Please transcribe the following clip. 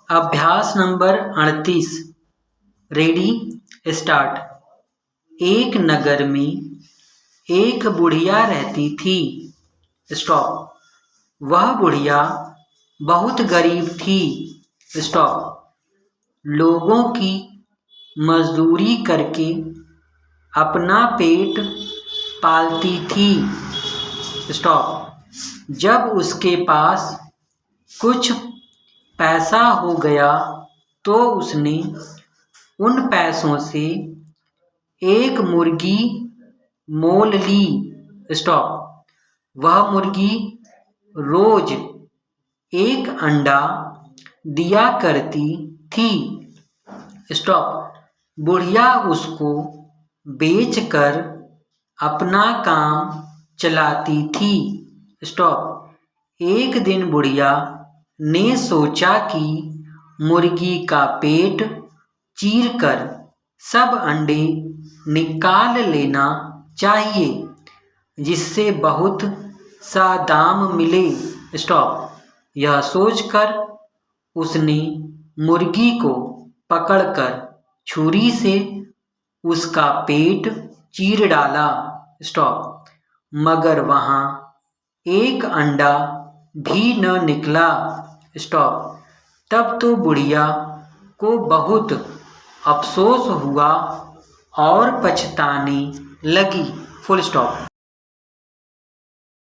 अभ्यास number 38। Ready start. एक नगर में एक बुढ़िया रहती थी। स्टॉप। वह बुढ़िया बहुत गरीब थी। स्टॉप। लोगों की मजदूरी करके अपना पेट पालती थी। स्टॉप। जब उसके पास कुछ पैसा हो गया तो उसने उन पैसों से एक मुर्गी मोल ली। स्टॉप। वह मुर्गी रोज एक अंडा दिया करती थी। स्टॉप। बुढ़िया उसको बेचकर अपना काम चलाती थी। स्टॉप। एक दिन बुढ़िया ने सोचा कि मुर्गी का पेट चीरकर सब अंडे निकाल लेना चाहिए, जिससे बहुत सा दाम मिले। स्टॉप। यह सोचकर उसने मुर्गी को पकड़कर छुरी से उसका पेट चीर डाला। स्टॉप। मगर वहाँ एक अंडा भी न निकला। स्टॉप। तब तो बुढ़िया को बहुत अफसोस हुआ और पछताने लगी। Full stop.